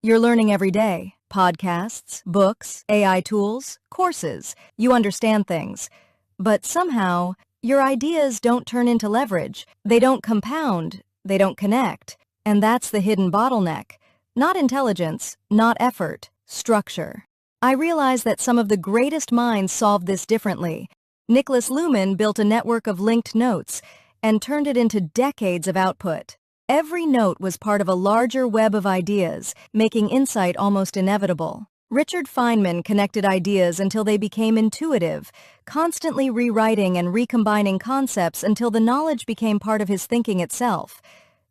You're learning every day. Podcasts, books, AI tools, courses. You understand things. But somehow, your ideas don't turn into leverage. They don't compound. They don't connect. And that's the hidden bottleneck. Not intelligence, not effort, structure. I realize that some of the greatest minds solved this differently. Luhmann built a network of linked notes and turned it into decades of output. Every note was part of a larger web of ideas, making insight almost inevitable. Richard Feynman connected ideas until they became intuitive, constantly rewriting and recombining concepts until the knowledge became part of his thinking itself.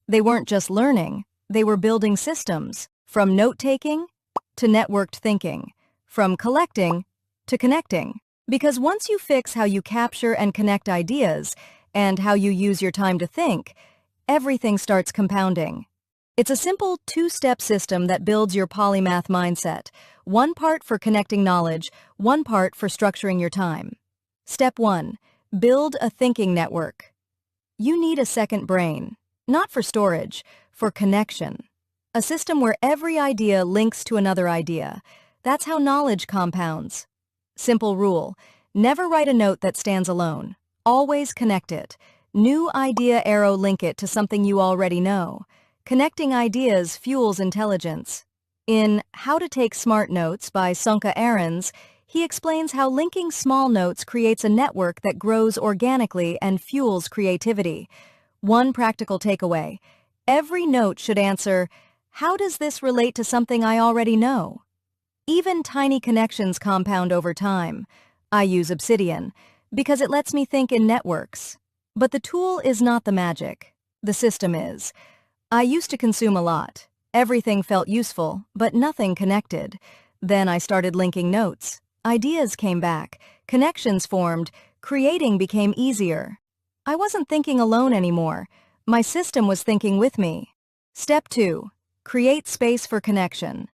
They weren't just learning, they were building systems, from note-taking to networked thinking, from collecting to connecting. Because once you fix how you capture and connect ideas, and how you use your time to think, everything starts compounding. It's a simple two-step system that builds your polymath mindset, one part for connecting knowledge, one part for structuring your time. Step 1. Build a thinking network. You need a second brain, not for storage, for connection. A system where every idea links to another idea. That's how knowledge compounds. Simple rule: never write a note that stands alone. Always connect it. New idea arrow link it to something you already know. Connecting ideas fuels intelligence. In How to Take Smart Notes by Sunka Ahrens, he explains how linking small notes creates a network that grows organically and fuels creativity. One practical takeaway: every note should answer, how does this relate to something I already know? Even tiny connections compound over time. I use Obsidian because it lets me think in networks. But the tool is not the magic. The system is. I used to consume a lot. Everything felt useful, but nothing connected. Then I started linking notes. Ideas came back. Connections formed. Creating became easier. I wasn't thinking alone anymore. My system was thinking with me. Step 2. Create space for connection.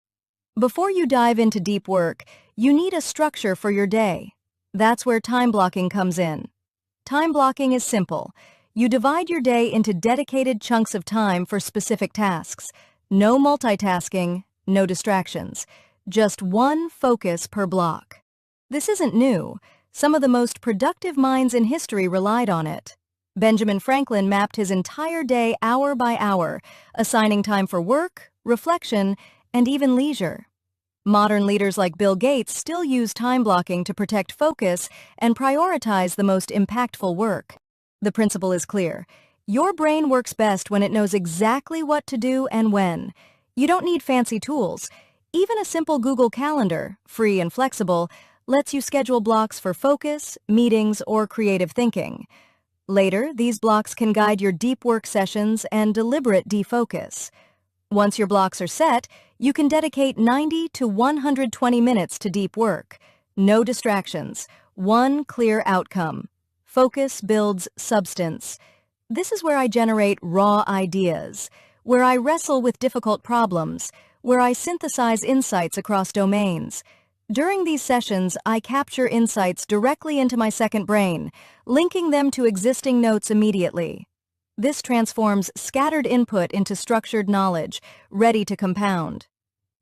Before you dive into deep work, you need a structure for your day. That's where time blocking comes in. Time blocking is simple. You divide your day into dedicated chunks of time for specific tasks. No multitasking, no distractions. Just one focus per block. This isn't new. Some of the most productive minds in history relied on it. Benjamin Franklin mapped his entire day hour by hour, assigning time for work, reflection, and even leisure. Modern leaders like Bill Gates still use time blocking to protect focus and prioritize the most impactful work. The principle is clear. Your brain works best when it knows exactly what to do and when. You don't need fancy tools. Even a simple Google Calendar, free and flexible, lets you schedule blocks for focus, meetings, or creative thinking. Later, these blocks can guide your deep work sessions and deliberate defocus. Once your blocks are set, you can dedicate 90 to 120 minutes to deep work. No distractions. One clear outcome. Focus builds substance. This is where I generate raw ideas, where I wrestle with difficult problems, where I synthesize insights across domains. During these sessions, I capture insights directly into my second brain, linking them to existing notes immediately. This transforms scattered input into structured knowledge, ready to compound.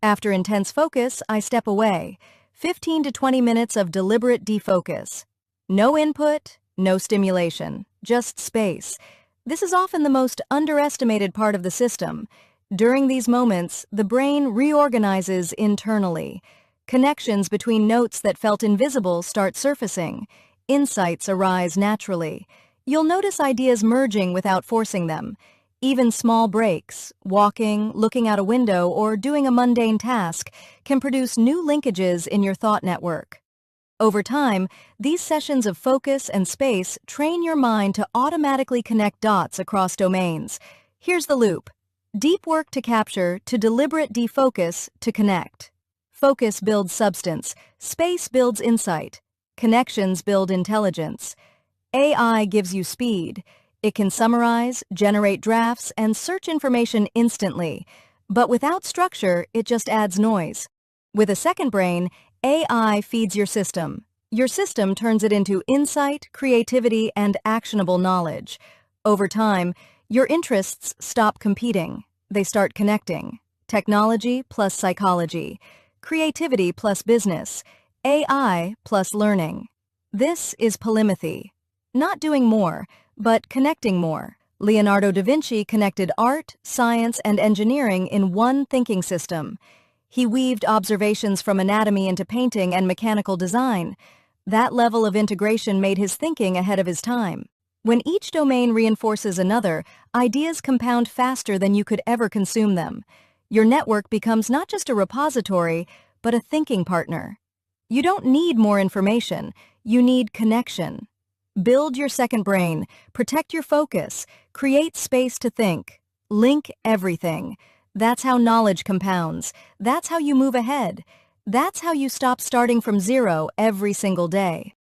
After intense focus, I step away. 15 to 20 minutes of deliberate defocus. No input, no stimulation, just space. This is often the most underestimated part of the system. During these moments, the brain reorganizes internally. Connections between notes that felt invisible start surfacing. Insights arise naturally. You'll notice ideas merging without forcing them. Even small breaks, walking, looking out a window, or doing a mundane task can produce new linkages in your thought network. Over time, these sessions of focus and space train your mind to automatically connect dots across domains. Here's the loop. Deep work to capture, to deliberate defocus, to connect. Focus builds substance. Space builds insight. Connections build intelligence. AI gives you speed. It can summarize, generate drafts, and search information instantly. But without structure, it just adds noise. With a second brain, AI feeds your system. Your system turns it into insight, creativity, and actionable knowledge. Over time, your interests stop competing. They start connecting. technology plus psychology, creativity plus business, AI plus learning. This is polymathy. Not doing more, but connecting more. Leonardo da Vinci connected art, science, and engineering in one thinking system. He weaved observations from anatomy into painting and mechanical design. That level of integration made his thinking ahead of his time. When each domain reinforces another, ideas compound faster than you could ever consume them. Your network becomes not just a repository, but a thinking partner. You don't need more information, you need connection. Build your second brain, protect your focus, create space to think. Link everything. That's how knowledge compounds. That's how you move ahead. That's how you stop starting from zero every single day.